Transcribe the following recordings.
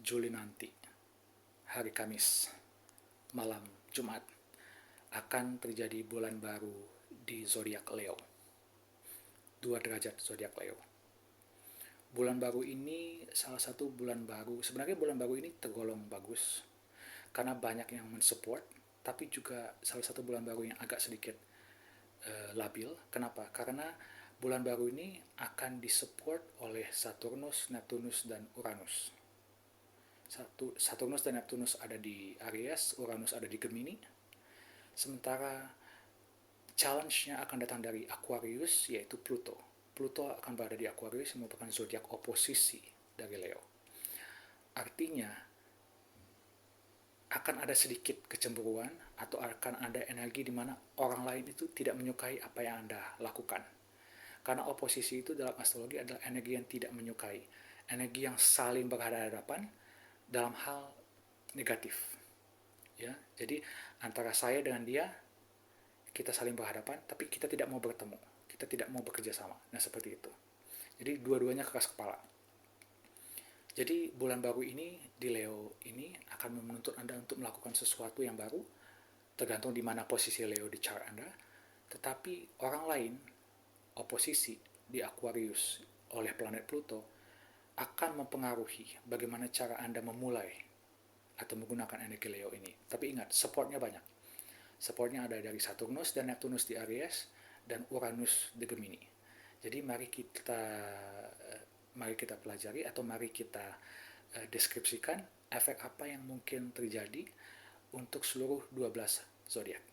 Juli nanti, hari Kamis, malam Jumat, akan terjadi bulan baru di zodiak Leo. 2 derajat zodiak Leo. Bulan baru ini salah satu bulan baru, sebenarnya bulan baru ini tergolong bagus karena banyak yang mensupport, tapi juga salah satu bulan baru yang agak sedikit labil. Kenapa? Karena bulan baru ini akan disupport oleh Saturnus, Neptunus, dan Uranus. Saturnus dan Neptunus ada di Aries, Uranus ada di Gemini. Sementara challenge-nya akan datang dari Aquarius, yaitu Pluto. Pluto akan berada di Aquarius yang merupakan zodiak oposisi dari Leo. Artinya, akan ada sedikit kecemburuan atau akan ada energi di mana orang lain itu tidak menyukai apa yang Anda lakukan. Karena oposisi itu dalam astrologi adalah energi yang tidak menyukai, energi yang saling berhadapan dalam hal negatif. Ya, jadi antara saya dengan dia, kita saling berhadapan, tapi kita tidak mau bertemu, kita tidak mau bekerja sama. Nah, seperti itu. Jadi dua-duanya keras kepala. Jadi bulan baru ini di Leo ini akan menuntut Anda untuk melakukan sesuatu yang baru, tergantung di mana posisi Leo di chart Anda. Tetapi orang lain, oposisi di Aquarius oleh planet Pluto, akan mempengaruhi bagaimana cara Anda memulai atau menggunakan energi Leo ini. Tapi ingat, supportnya banyak. Supportnya ada dari Saturnus dan Neptunus di Aries dan Uranus di Gemini. Jadi mari kita pelajari atau mari kita deskripsikan efek apa yang mungkin terjadi untuk seluruh 12 zodiak.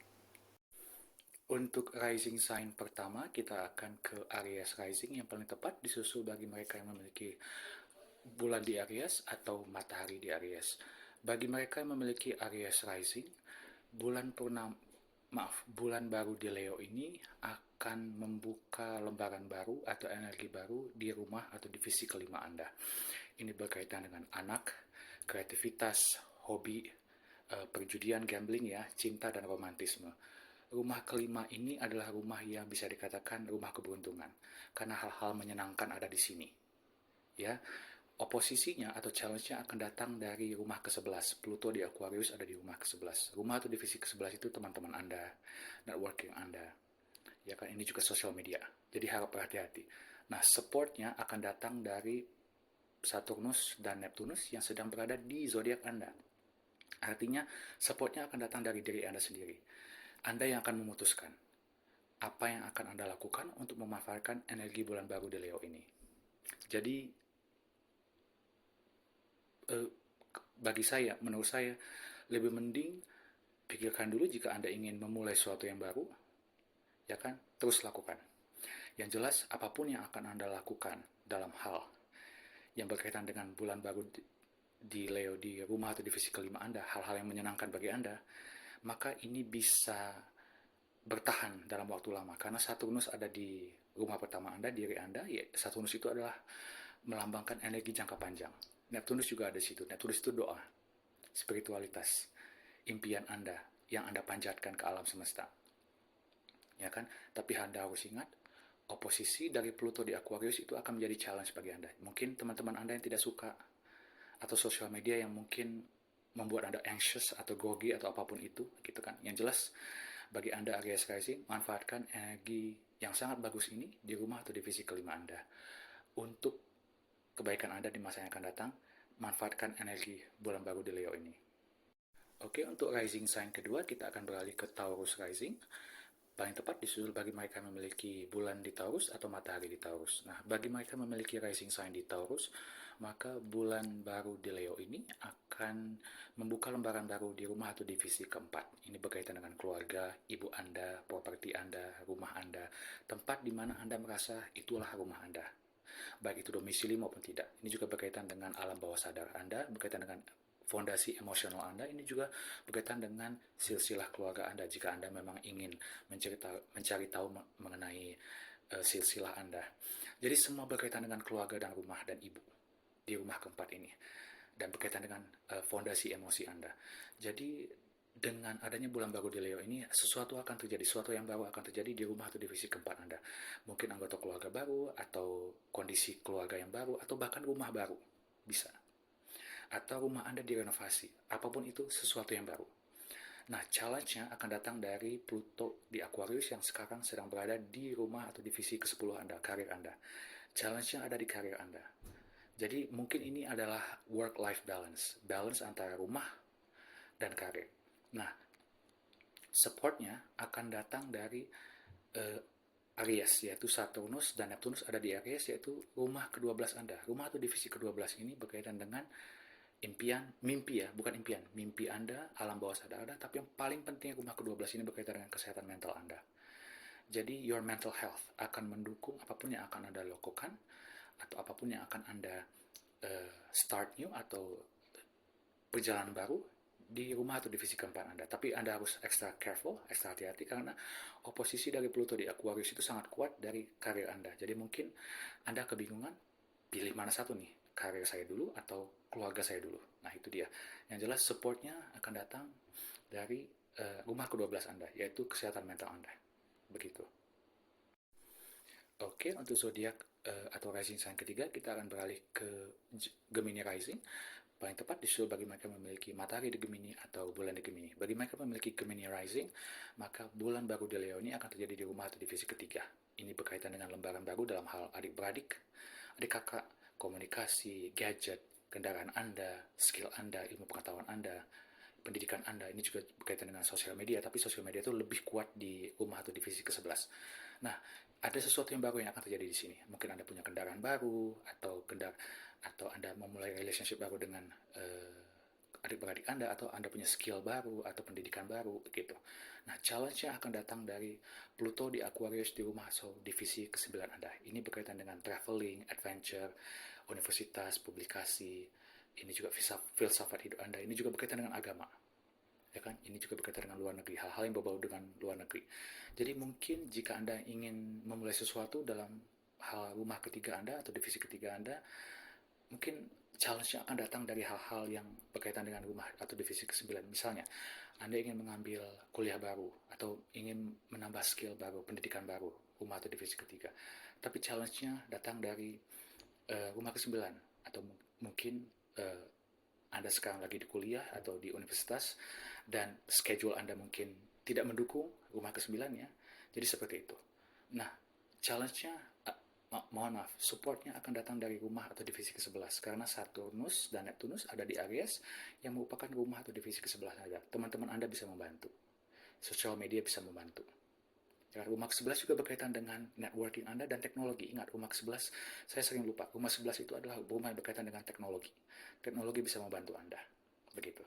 Untuk rising sign pertama, kita akan ke Aries rising yang paling tepat, disusul bagi mereka yang memiliki bulan di Aries atau matahari di Aries. Bagi mereka yang memiliki Aries rising, bulan baru di Leo ini akan membuka lembaran baru atau energi baru di rumah atau divisi kelima Anda. Ini berkaitan dengan anak, kreativitas, hobi, perjudian, gambling ya, cinta dan romantisme. Rumah kelima ini adalah rumah yang bisa dikatakan rumah keberuntungan karena hal-hal menyenangkan ada di sini. Ya, oposisinya atau challenge-nya akan datang dari rumah ke-11. Pluto di Aquarius ada di rumah ke-11. Rumah atau divisi ke-11 itu teman-teman Anda, networking Anda. Ya kan, ini juga sosial media. Jadi harap berhati-hati. Nah, support-nya akan datang dari Saturnus dan Neptunus yang sedang berada di zodiak Anda. Artinya, support-nya akan datang dari diri Anda sendiri. Anda yang akan memutuskan apa yang akan Anda lakukan untuk memanfaatkan energi bulan baru di Leo ini. Jadi, bagi saya, menurut saya, lebih mending pikirkan dulu jika Anda ingin memulai sesuatu yang baru, ya kan, terus lakukan. Yang jelas, apapun yang akan Anda lakukan dalam hal yang berkaitan dengan bulan baru di Leo di rumah atau divisi kelima Anda, hal-hal yang menyenangkan bagi Anda, maka ini bisa bertahan dalam waktu lama. Karena Saturnus ada di rumah pertama Anda, diri Anda, ya, Saturnus itu adalah melambangkan energi jangka panjang. Neptunus juga ada di situ. Neptunus itu doa, spiritualitas, impian Anda yang Anda panjatkan ke alam semesta. Ya kan? Tapi Anda harus ingat, oposisi dari Pluto di Aquarius itu akan menjadi challenge bagi Anda. Mungkin teman-teman Anda yang tidak suka atau sosial media yang mungkin membuat Anda anxious atau grogi atau apapun itu, gitu kan. Yang jelas, bagi Anda Aries rising, manfaatkan energi yang sangat bagus ini di rumah atau divisi kelima Anda. Untuk kebaikan Anda di masa yang akan datang, manfaatkan energi bulan baru di Leo ini. Oke, untuk rising sign kedua, kita akan beralih ke Taurus rising. Paling tepat disusul bagi mereka yang memiliki bulan di Taurus atau matahari di Taurus. Nah, bagi mereka yang memiliki rising sign di Taurus, maka bulan baru di Leo ini akan membuka lembaran baru di rumah atau divisi keempat. Ini berkaitan dengan keluarga, ibu Anda, properti Anda, rumah Anda, tempat di mana Anda merasa itulah rumah Anda. Baik itu domisili maupun tidak. Ini juga berkaitan dengan alam bawah sadar Anda, berkaitan dengan fondasi emosional Anda, ini juga berkaitan dengan silsilah keluarga Anda jika Anda memang ingin mencari tahu mengenai silsilah Anda. Jadi semua berkaitan dengan keluarga dan rumah dan ibu di rumah keempat ini, dan berkaitan dengan fondasi emosi Anda. Jadi dengan adanya bulan baru di Leo ini, sesuatu akan terjadi, sesuatu yang baru akan terjadi di rumah atau divisi keempat Anda. Mungkin anggota keluarga baru, atau kondisi keluarga yang baru, atau bahkan rumah baru. Bisa. atau rumah Anda direnovasi. Apapun itu sesuatu yang baru. Nah, challenge-nya akan datang dari Pluto di Aquarius yang sekarang sedang berada di rumah atau divisi ke-10 Anda, karir Anda. Challenge-nya ada di karir Anda. Jadi mungkin ini adalah work-life balance, balance antara rumah dan karir. Nah, support-nya akan datang dari Aries, yaitu Saturnus dan Neptunus ada di Aries, yaitu rumah ke-12 Anda. Rumah atau divisi ke-12 ini berkaitan dengan impian, mimpi ya, bukan impian, mimpi Anda, alam bawah sadar Anda, tapi yang paling penting rumah ke-12 ini berkaitan dengan kesehatan mental Anda. Jadi your mental health akan mendukung apapun yang akan Anda lakukan, atau apapun yang akan Anda start new atau perjalanan baru di rumah atau divisi keempat Anda. Tapi Anda harus extra careful, extra hati-hati karena oposisi dari Pluto di Aquarius itu sangat kuat dari karir Anda. Jadi mungkin Anda kebingungan, pilih mana satu nih, karir saya dulu atau keluarga saya dulu. Nah itu dia. Yang jelas supportnya akan datang dari rumah ke-12 Anda, yaitu kesehatan mental Anda. Begitu. Oke, untuk zodiak atau rising sign ketiga, kita akan beralih ke Gemini rising. Paling tepat disusul bagi mereka memiliki matahari di Gemini atau bulan di Gemini. Bagi mereka memiliki Gemini rising, maka bulan baru di Leo ini akan terjadi di rumah atau divisi ketiga. Ini berkaitan dengan lembaran baru dalam hal adik-beradik, adik kakak, komunikasi, gadget, kendaraan Anda, skill Anda, ilmu pengetahuan Anda, pendidikan Anda. Ini juga berkaitan dengan sosial media, tapi sosial media itu lebih kuat di rumah atau divisi ke-11. Nah, ada sesuatu yang baru yang akan terjadi di sini. Mungkin Anda punya kendaraan baru atau Anda memulai relationship baru dengan adik-beradik Anda, atau Anda punya skill baru atau pendidikan baru gitu. Nah, challenge-nya akan datang dari Pluto di Aquarius di rumah atau divisi ke-9 Anda. Ini berkaitan dengan traveling, adventure, universitas, publikasi. Ini juga filsafat hidup Anda. Ini juga berkaitan dengan agama. Ya kan? Ini juga berkaitan dengan luar negeri, hal-hal yang berbau dengan luar negeri. Jadi mungkin jika Anda ingin memulai sesuatu dalam hal rumah ketiga Anda atau divisi ketiga Anda, mungkin challenge-nya akan datang dari hal-hal yang berkaitan dengan rumah atau divisi ke-9. Misalnya, Anda ingin mengambil kuliah baru atau ingin menambah skill baru, pendidikan baru, rumah atau divisi ketiga. Tapi challenge-nya datang dari rumah ke-9 atau mungkin Anda sekarang lagi di kuliah atau di universitas dan schedule Anda mungkin tidak mendukung rumah ke-9 ya. Jadi seperti itu. Nah, challenge-nya mohon maaf, supportnya akan datang dari rumah atau divisi ke-11 karena Saturnus dan Neptunus ada di Aries yang merupakan rumah atau divisi ke-11 Anda. Teman-teman Anda bisa membantu. Sosial media bisa membantu. Ya, rumah ke-11 juga berkaitan dengan networking Anda dan teknologi. Ingat, rumah ke-11, saya sering lupa, rumah 11 itu adalah rumah yang berkaitan dengan teknologi. Teknologi bisa membantu Anda. Begitu.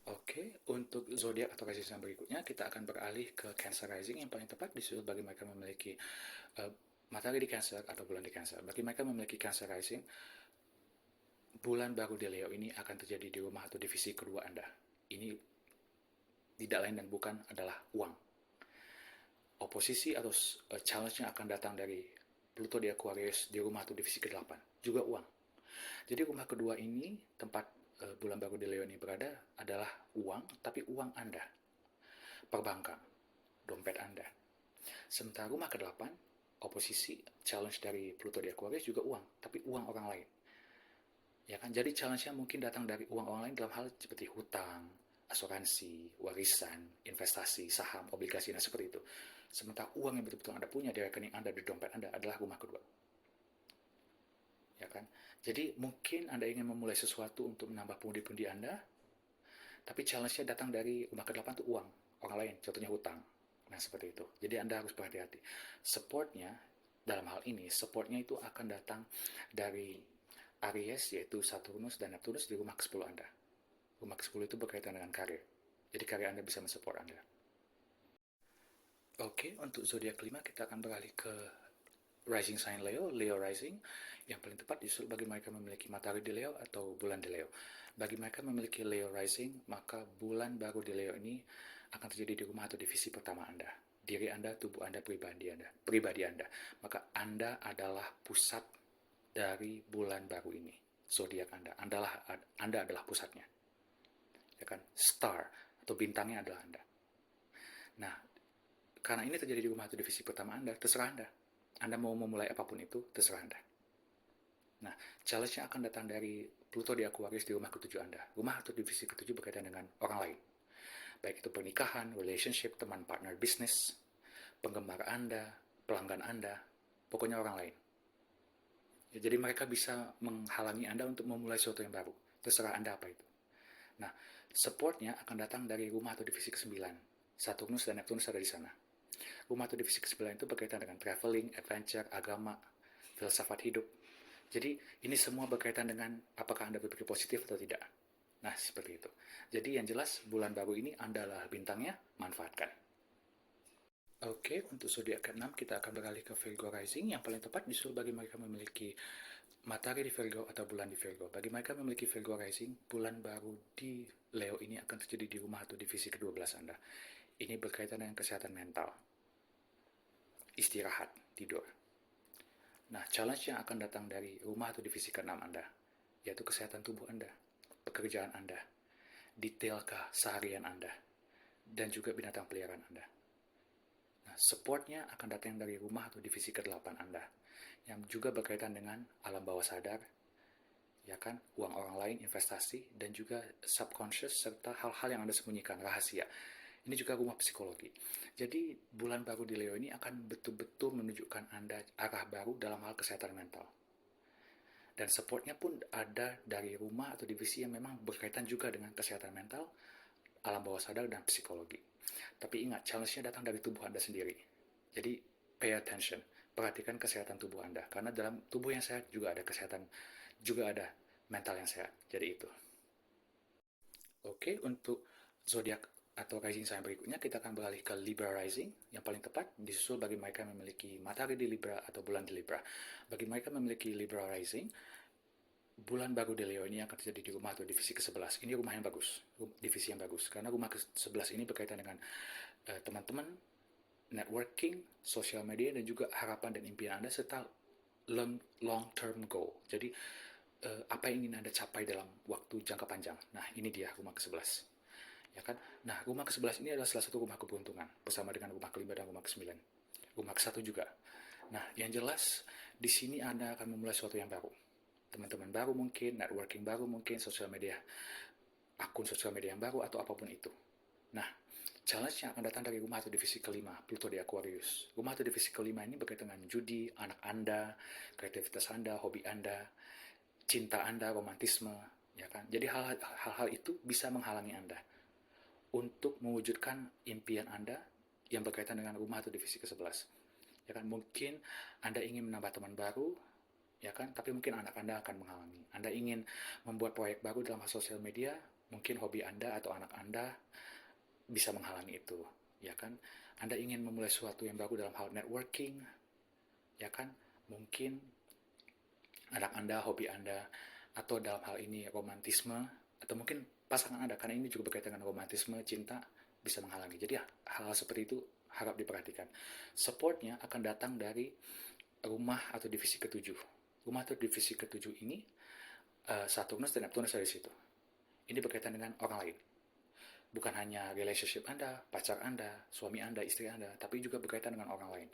Oke, untuk zodiak atau rising sign berikutnya, kita akan beralih ke Cancer rising yang paling tepat disusul bagi mereka memiliki matahari di Cancer atau bulan di Cancer. Bagi mereka memiliki Cancer rising, bulan baru di Leo ini akan terjadi di rumah atau divisi kedua Anda. Ini tidak lain dan bukan adalah uang. Oposisi atau challenge-nya akan datang dari Pluto di Aquarius di rumah atau divisi ke-8. Juga uang. Jadi rumah kedua ini, tempat bulan baru di Leo ini berada, adalah uang, tapi uang Anda. Perbankan, dompet Anda. Sementara rumah ke-8, oposisi, challenge dari Pluto di Aquarius juga uang, tapi uang orang lain. Ya kan? Jadi challenge-nya mungkin datang dari uang orang lain dalam hal seperti hutang, asuransi, warisan, investasi, saham, obligasi, dan seperti itu. Sementara uang yang betul-betul Anda punya di rekening Anda, di dompet Anda adalah rumah kedua. Ya kan? Jadi mungkin Anda ingin memulai sesuatu untuk menambah pundi-pundi Anda, tapi challenge-nya datang dari rumah ke-8 itu uang, orang lain, contohnya hutang. Nah, seperti itu. Jadi Anda harus berhati-hati. Support-nya, dalam hal ini, support-nya itu akan datang dari Aries, yaitu Saturnus dan Neptunus di rumah ke-10 Anda. Rumah ke-10 itu berkaitan dengan karir. Jadi karir Anda bisa mensupport Anda. Oke, untuk zodiak kelima kita akan beralih ke rising sign Leo, Leo rising, yang paling tepat disusul bagi mereka memiliki matahari di Leo atau bulan di Leo. Bagi mereka memiliki Leo rising, maka bulan baru di Leo ini akan terjadi di rumah atau divisi pertama Anda. Diri Anda, tubuh Anda, pribadi Anda. Maka Anda adalah pusat dari bulan baru ini. Zodiak Anda. Anda adalah pusatnya. Ya kan? Star atau bintangnya adalah Anda. Nah, karena ini terjadi di rumah atau divisi pertama Anda, terserah Anda. Anda mau memulai apapun itu, terserah Anda. Nah, challenge-nya akan datang dari Pluto di Aquarius di rumah ketujuh Anda. Rumah atau divisi ketujuh berkaitan dengan orang lain. Baik itu pernikahan, relationship, teman, partner, bisnis, penggemar Anda, pelanggan Anda, pokoknya orang lain. Ya, jadi mereka bisa menghalangi Anda untuk memulai sesuatu yang baru. Terserah Anda apa itu. Nah, supportnya akan datang dari rumah atau divisi ke-9. Saturnus dan Neptunus ada di sana. Rumah atau divisi ke-9 itu berkaitan dengan traveling, adventure, agama, filsafat hidup. Jadi ini semua berkaitan dengan apakah Anda berpikir positif atau tidak. Nah, seperti itu. Jadi yang jelas bulan baru ini Anda adalah bintangnya, manfaatkan. Oke, untuk zodiak ke-6 kita akan beralih ke Virgo rising. Yang paling tepat disuruh bagi mereka memiliki matahari di Virgo atau bulan di Virgo. Bagi mereka memiliki Virgo rising, bulan baru di Leo ini akan terjadi di rumah atau divisi ke-12 Anda. Ini berkaitan dengan kesehatan mental, istirahat, tidur. Nah, challenge yang akan datang dari rumah atau divisi ke-6 Anda, yaitu kesehatan tubuh Anda, pekerjaan Anda, detailkah seharian Anda, dan juga binatang peliharaan Anda. Nah, supportnya akan datang dari rumah atau divisi ke-8 Anda, yang juga berkaitan dengan alam bawah sadar, ya kan, uang orang lain, investasi, dan juga subconscious, serta hal-hal yang Anda sembunyikan, rahasia. Ini juga rumah psikologi. Jadi bulan baru di Leo ini akan betul-betul menunjukkan Anda arah baru dalam hal kesehatan mental. Dan supportnya pun ada dari rumah atau divisi yang memang berkaitan juga dengan kesehatan mental, alam bawah sadar, dan psikologi. Tapi ingat, challenge-nya datang dari tubuh Anda sendiri. Jadi pay attention, perhatikan kesehatan tubuh Anda. Karena dalam tubuh yang sehat juga ada kesehatan, juga ada mental yang sehat. Jadi itu. Oke, untuk zodiak atau rising sign berikutnya kita akan beralih ke Libra rising. Yang paling tepat disusul bagi mereka yang memiliki matahari di Libra atau bulan di Libra. Bagi mereka memiliki Libra rising, bulan baru di Leo ini akan terjadi di rumah atau divisi ke-11. Ini rumah yang bagus, divisi yang bagus. Karena rumah ke-11 ini berkaitan dengan teman-teman, networking, sosial media, dan juga harapan dan impian Anda serta long-term goal. Jadi apa yang ingin Anda capai dalam waktu jangka panjang. Nah, ini dia rumah ke-11. Ya kan? Nah, rumah ke-11 ini adalah salah satu rumah keberuntungan bersama dengan rumah ke-5 dan rumah ke-9. Rumah ke-1 juga. Nah, yang jelas di sini Anda akan memulai sesuatu yang baru. Teman-teman baru mungkin, networking baru mungkin, sosial media, akun sosial media yang baru atau apapun itu. Nah, challenge yang akan datang dari rumah atau divisi ke-5, Pluto di Aquarius. Rumah atau divisi ke-5 ini berkaitan dengan judi, anak Anda, kreativitas Anda, hobi Anda, cinta Anda, romantisme, ya kan? Jadi hal-hal itu bisa menghalangi Anda untuk mewujudkan impian Anda yang berkaitan dengan rumah atau divisi ke-11. Ya kan, mungkin Anda ingin menambah teman baru, ya kan, tapi mungkin anak Anda akan menghalangi. Anda ingin membuat proyek baru dalam sosial media, mungkin hobi Anda atau anak Anda bisa menghalangi itu, ya kan. Anda ingin memulai sesuatu yang baru dalam hal networking, ya kan, mungkin anak Anda, hobi Anda, atau dalam hal ini romantisme, atau mungkin pasangan Anda, karena ini juga berkaitan dengan romantisme, cinta, bisa menghalangi. Jadi hal-hal seperti itu harap diperhatikan. Supportnya akan datang dari rumah atau divisi ke-7. Rumah atau divisi ke-7 ini, Saturnus dan Neptunus ada di situ. Ini berkaitan dengan orang lain. Bukan hanya relationship Anda, pacar Anda, suami Anda, istri Anda, tapi juga berkaitan dengan orang lain.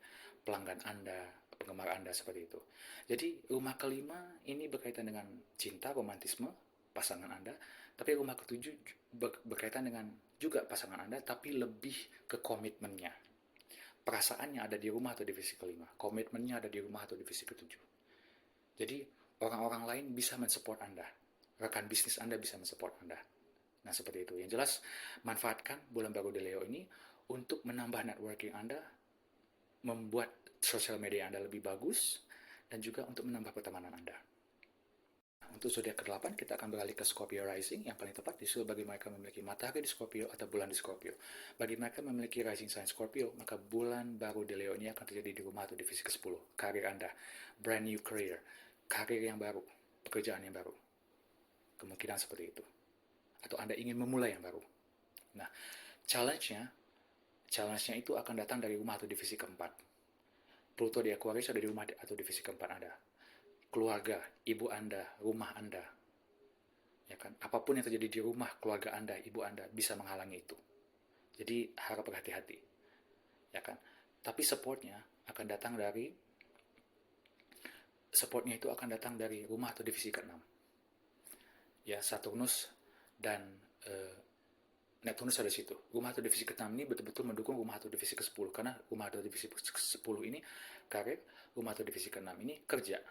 Pelanggan Anda, penggemar Anda, seperti itu. Jadi rumah kelima ini berkaitan dengan cinta, romantisme, pasangan Anda, tapi rumah ketujuh berkaitan dengan juga pasangan Anda, tapi lebih ke komitmennya. Perasaannya ada di rumah atau divisi kelima, komitmennya ada di rumah atau divisi ketujuh. Jadi orang-orang lain bisa mensupport Anda, rekan bisnis Anda bisa mensupport Anda. Nah, seperti itu. Yang jelas, manfaatkan bulan baru di Leo ini untuk menambah networking Anda, membuat sosial media Anda lebih bagus, dan juga untuk menambah pertemanan Anda. Untuk zodiak ke-8, kita akan beralih ke Scorpio rising. Yang paling tepat disuruh bagi mereka memiliki matahari di Scorpio atau bulan di Scorpio. Bagi mereka memiliki rising sign Scorpio, maka bulan baru di Leo ini akan terjadi di rumah atau divisi ke-10. Karir Anda, brand new career, karir yang baru, pekerjaan yang baru. Kemungkinan seperti itu. Atau Anda ingin memulai yang baru. Nah, challenge-nya itu akan datang dari rumah atau divisi keempat. Pluto di Aquarius ada di rumah atau divisi keempat Anda. Keluarga, ibu Anda, rumah Anda. Ya kan? Apapun yang terjadi di rumah keluarga Anda, ibu Anda bisa menghalangi itu. Jadi harap berhati-hati. Ya kan? Tapi supportnya akan datang dari supportnya itu akan datang dari rumah atau divisi ke-6. Ya, Saturnus dan Neptunus ada di situ. Rumah atau divisi ke-6 ini betul-betul mendukung rumah atau divisi ke-10. Karena rumah atau divisi ke-10 ini karir, rumah atau divisi ke-6 ini kerja.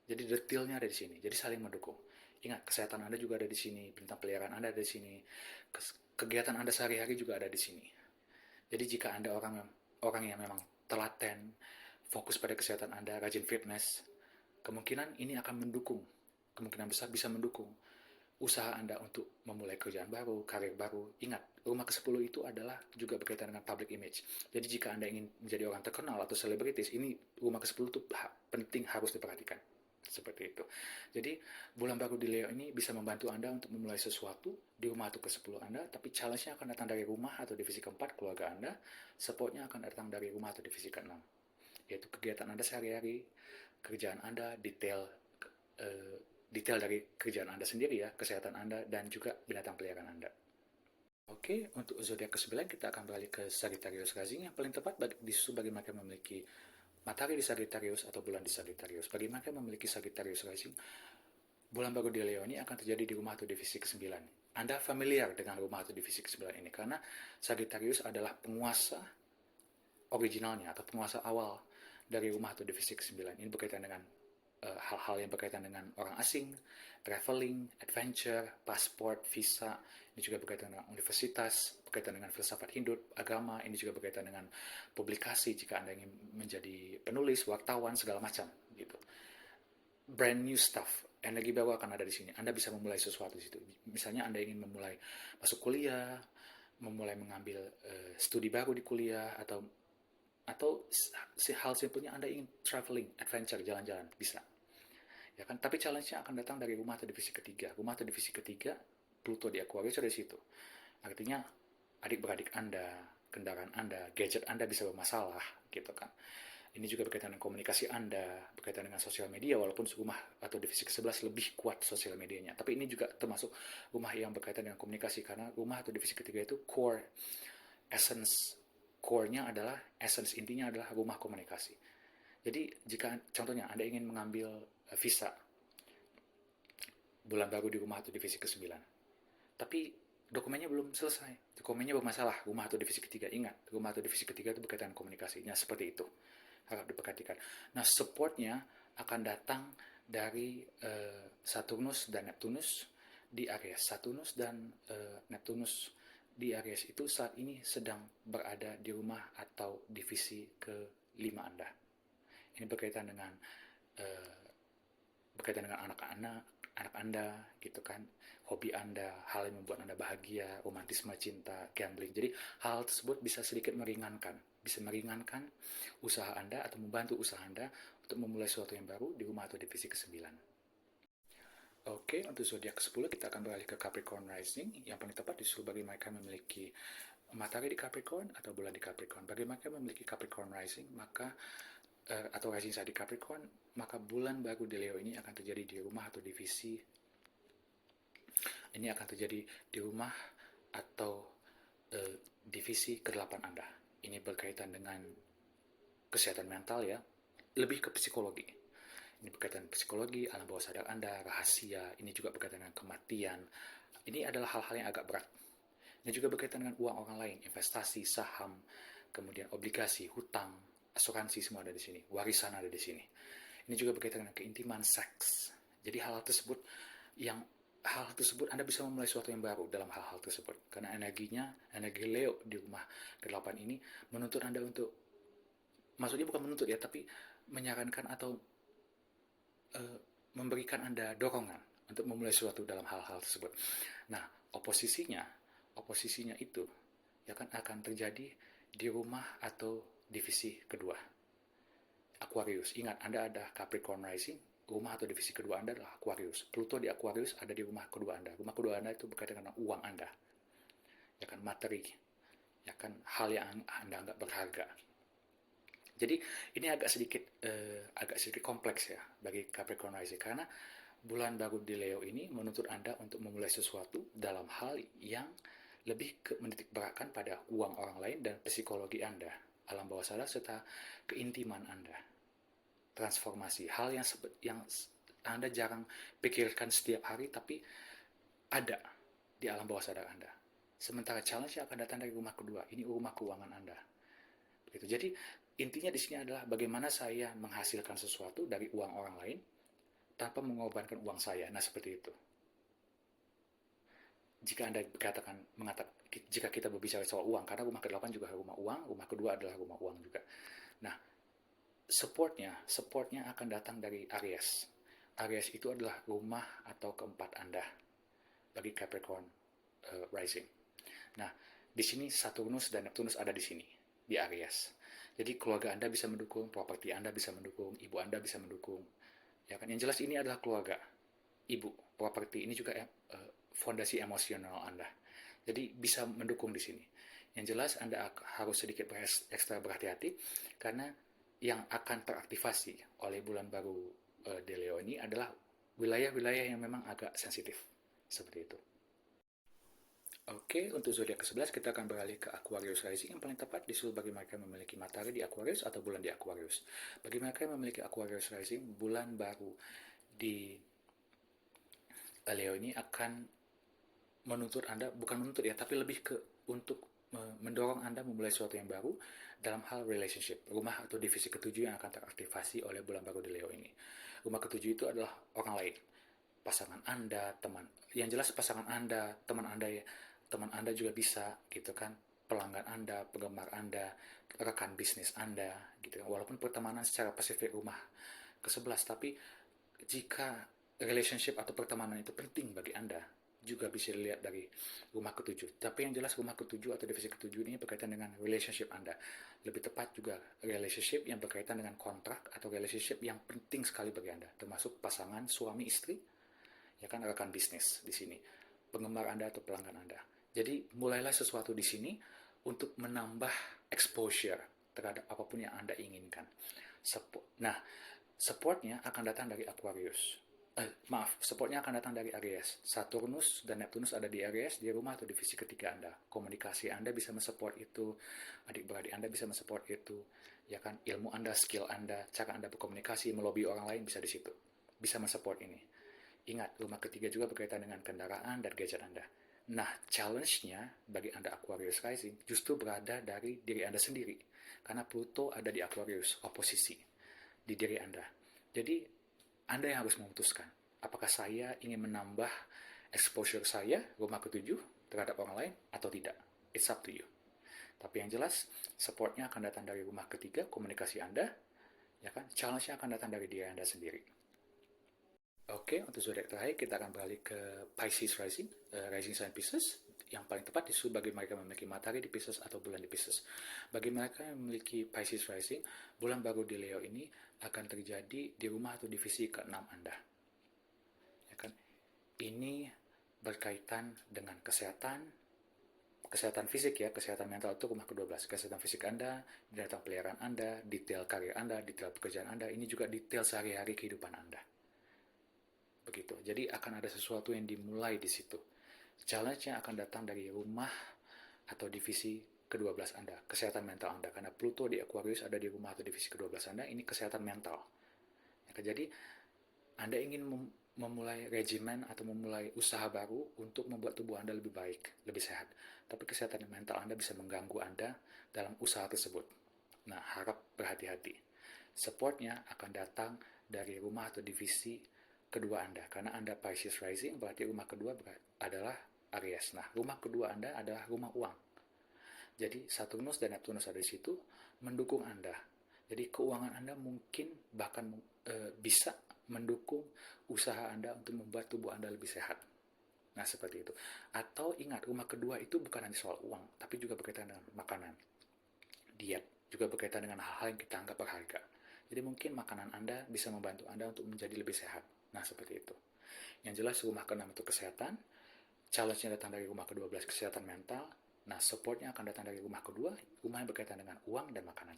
Jadi detailnya ada di sini. Jadi saling mendukung. Ingat, kesehatan Anda juga ada di sini. Bintang peliharaan Anda ada di sini. Kegiatan Anda sehari-hari juga ada di sini. Jadi jika Anda orang yang memang telaten, fokus pada kesehatan Anda, rajin fitness, kemungkinan ini akan mendukung. Kemungkinan besar bisa mendukung usaha Anda untuk memulai kerjaan baru, karir baru. Ingat, rumah ke-10 itu adalah juga berkaitan dengan public image. Jadi jika Anda ingin menjadi orang terkenal atau selebritis, ini rumah ke-10 itu penting, harus diperhatikan. Seperti itu. Jadi bulan baru di Leo ini bisa membantu Anda untuk memulai sesuatu di rumah atau ke-10 Anda, tapi challenge-nya akan datang dari rumah atau divisi ke-4 keluarga Anda, support-nya akan datang dari rumah atau divisi ke-6, yaitu kegiatan Anda sehari-hari, kerjaan Anda, detail dari kerjaan Anda sendiri ya, kesehatan Anda, dan juga binatang peliharaan Anda. Oke, untuk zodiak ke-9 kita akan beralih ke Sagittarius rising. Yang paling tepat disusul bagi mereka yang memiliki matahari di Sagittarius atau bulan di Sagittarius. Bagi mereka yang memiliki Sagittarius rising, bulan baru di Leo ini akan terjadi di rumah atau divisi ke-9. Anda familiar dengan rumah atau divisi ke-9 ini karena Sagittarius adalah penguasa originalnya atau penguasa awal dari rumah atau divisi ke-9. Ini berkaitan dengan hal-hal yang berkaitan dengan orang asing, traveling, adventure, pasport, visa. Ini juga berkaitan dengan universitas, berkaitan dengan filsafat hidup, agama. Ini juga berkaitan dengan publikasi jika Anda ingin menjadi penulis, wartawan, segala macam gitu. Brand new stuff, energi baru akan ada di sini. Anda bisa memulai sesuatu di situ. Misalnya Anda ingin memulai masuk kuliah, memulai mengambil studi baru di kuliah, atau hal simpelnya Anda ingin traveling, adventure, jalan-jalan, bisa. Ya kan? Tapi challenge-nya akan datang dari rumah atau divisi ketiga. Rumah atau divisi ketiga, Pluto di Aquarius ada di situ. Artinya adik-beradik Anda, kendaraan Anda, gadget Anda bisa bermasalah, gitu kan. Ini juga berkaitan dengan komunikasi Anda, berkaitan dengan sosial media, walaupun rumah atau divisi ke-11 lebih kuat sosial medianya. Tapi ini juga termasuk rumah yang berkaitan dengan komunikasi, karena rumah atau divisi ketiga itu core-nya adalah, essence intinya adalah rumah komunikasi. Jadi jika contohnya Anda ingin mengambil visa bulan baru di rumah atau divisi ke-9, tapi dokumennya belum selesai, dokumennya bermasalah, rumah atau divisi ketiga, ingat, rumah atau divisi ketiga itu berkaitan komunikasinya, seperti itu, harap diperhatikan. Nah, supportnya akan datang dari Saturnus dan Neptunus di Aries. Saturnus dan Neptunus di Aries itu saat ini sedang berada di rumah atau divisi ke-5 Anda. Ini berkaitan dengan anak Anda, gitu kan, hobi Anda, hal yang membuat Anda bahagia, romantisme cinta, gambling. Jadi hal tersebut bisa sedikit meringankan usaha Anda atau membantu usaha Anda untuk memulai sesuatu yang baru di rumah atau divisi ke-9. Oke, untuk zodiak ke-10 kita akan beralih ke Capricorn rising. Yang paling tepat disuruh bagi mereka memiliki matahari di Capricorn atau bulan di Capricorn. Bagi mereka yang memiliki Capricorn rising, atau rising saat di Capricorn, maka bulan baru di Leo ini akan terjadi di rumah atau divisi. Ini akan terjadi di rumah atau divisi ke-8 Anda. Ini berkaitan dengan kesehatan mental ya, lebih ke psikologi. Ini berkaitan psikologi, alam bawah sadar Anda, rahasia. Ini juga berkaitan dengan kematian. Ini adalah hal-hal yang agak berat. Ini juga berkaitan dengan uang orang lain, investasi, saham, kemudian obligasi, hutang, asuransi, semua ada di sini. Warisan ada di sini. Ini juga berkaitan dengan keintiman, seks. Jadi hal-hal tersebut Anda bisa memulai sesuatu yang baru dalam hal-hal tersebut. Karena energi Leo di rumah ke-8 ini menuntut Anda untuk, maksudnya bukan menuntut ya, tapi menyarankan atau memberikan Anda dorongan untuk memulai sesuatu dalam hal-hal tersebut. Nah, oposisinya itu ya kan akan terjadi di rumah atau divisi kedua. Aquarius, ingat Anda ada Capricorn rising, rumah atau divisi kedua Anda adalah Aquarius. Pluto di Aquarius ada di rumah kedua Anda. Rumah kedua Anda itu berkaitan dengan uang Anda, ya kan, materi, ya kan, hal yang Anda anggap berharga. Jadi ini agak sedikit kompleks ya bagi Capricorn rising, karena bulan baru di Leo ini menuntut Anda untuk memulai sesuatu dalam hal yang lebih menitik beratkan pada uang orang lain dan psikologi Anda, alam bawah sadar serta keintiman Anda. transformasi, hal yang Anda jarang pikirkan setiap hari, tapi ada di alam bawah sadar Anda. Sementara challenge yang akan datang dari rumah kedua, ini rumah keuangan Anda. Gitu. Jadi intinya di sini adalah bagaimana saya menghasilkan sesuatu dari uang orang lain tanpa mengorbankan uang saya. Nah, seperti itu. Jika Anda jika kita berbicara soal uang, karena rumah ke-8 juga rumah uang, rumah kedua adalah rumah uang juga. Nah, supportnya akan datang dari Aries. Aries itu adalah rumah atau keempat Anda bagi Capricorn rising. Nah, di sini Saturnus dan Neptunus ada di sini, di Aries. Jadi keluarga Anda bisa mendukung, properti Anda bisa mendukung, ibu Anda bisa mendukung. Ya kan? Yang jelas ini adalah keluarga. Ibu, properti ini juga fondasi emosional Anda. Jadi bisa mendukung di sini. Yang jelas Anda harus sedikit ekstra berhati-hati karena yang akan teraktivasi oleh bulan baru di Leo ini adalah wilayah-wilayah yang memang agak sensitif. Seperti itu. Oke, untuk zodiak ke-11 kita akan beralih ke Aquarius rising yang paling tepat disuruh bagi mereka yang memiliki matahari di Aquarius atau bulan di Aquarius. Bagi mereka yang memiliki Aquarius rising, bulan baru di Leo ini akan menuntut Anda, bukan menuntut ya, tapi lebih ke untuk mendorong Anda memulai sesuatu yang baru dalam hal relationship. Rumah atau divisi ketujuh yang akan teraktivasi oleh bulan baru di Leo ini. Rumah ketujuh itu adalah orang lain. Pasangan Anda, teman. Yang jelas pasangan Anda, teman Anda juga bisa gitu kan. Pelanggan Anda, penggemar Anda, rekan bisnis Anda gitu kan. Walaupun pertemanan secara pasifik rumah ke-11, tapi jika relationship atau pertemanan itu penting bagi Anda, juga bisa dilihat dari rumah ketujuh. Tapi yang jelas rumah ketujuh atau divisi ketujuh ini berkaitan dengan relationship Anda. Lebih tepat juga relationship yang berkaitan dengan kontrak atau relationship yang penting sekali bagi Anda, termasuk pasangan suami istri, ya kan, rekan bisnis di sini, penggemar Anda atau pelanggan Anda. Jadi mulailah sesuatu di sini untuk menambah exposure terhadap apapun yang Anda inginkan. Nah, supportnya akan datang dari Aquarius. Supportnya akan datang dari Aries. Saturnus dan Neptunus ada di Aries, di rumah atau divisi ketiga Anda. Komunikasi Anda bisa mensupport itu, adik-beradik Anda bisa mensupport itu, ya kan? Ilmu Anda, skill Anda, cara Anda berkomunikasi, melobi orang lain bisa di situ. Bisa mensupport ini. Ingat, rumah ketiga juga berkaitan dengan kendaraan dan gadget Anda. Nah, challenge-nya bagi Anda Aquarius rising justru berada dari diri Anda sendiri. Karena Pluto ada di Aquarius, oposisi di diri Anda. Jadi, Anda yang harus memutuskan, apakah saya ingin menambah exposure saya, rumah ketujuh, terhadap orang lain, atau tidak. It's up to you. Tapi yang jelas, supportnya akan datang dari rumah ketiga, komunikasi Anda, ya kan? Challenge-nya akan datang dari diri Anda sendiri. Oke, untuk zodiak terakhir kita akan beralih ke Pisces rising, rising sign Pisces, yang paling tepat disuruh bagi mereka yang memiliki matahari di Pisces atau bulan di Pisces. Bagi mereka yang memiliki Pisces rising, bulan baru di Leo ini akan terjadi di rumah atau divisi ke-6 Anda. Ya kan? Ini berkaitan dengan kesehatan fisik ya, kesehatan mental itu rumah ke-12. Kesehatan fisik Anda, binatang peliharaan Anda, detail karir Anda, detail pekerjaan Anda, ini juga detail sehari-hari kehidupan Anda. Begitu. Jadi akan ada sesuatu yang dimulai di situ. Challenge-nya akan datang dari rumah atau divisi ke-12 Anda, kesehatan mental Anda. Karena Pluto di Aquarius ada di rumah atau divisi ke-12 Anda, ini kesehatan mental. Jadi Anda ingin memulai regimen atau memulai usaha baru untuk membuat tubuh Anda lebih baik, lebih sehat. Tapi kesehatan mental Anda bisa mengganggu Anda dalam usaha tersebut. Nah, harap berhati-hati. Supportnya akan datang dari rumah atau divisi kedua Anda. Karena Anda Pisces rising, berarti rumah kedua adalah Aries. Nah, rumah kedua Anda adalah rumah uang. Jadi Saturnus dan Neptunus ada di situ mendukung Anda. Jadi keuangan Anda mungkin bahkan bisa mendukung usaha Anda untuk membuat tubuh Anda lebih sehat. Nah, seperti itu. Atau ingat, rumah kedua itu bukan hanya soal uang, tapi juga berkaitan dengan makanan, diet, juga berkaitan dengan hal-hal yang kita anggap berharga. Jadi mungkin makanan Anda bisa membantu Anda untuk menjadi lebih sehat. Nah, seperti itu. Yang jelas rumah ke-6 itu kesehatan, challenge-nya datang dari rumah ke-12 kesehatan mental, nah supportnya akan datang dari rumah kedua, rumah yang berkaitan dengan uang dan makanan.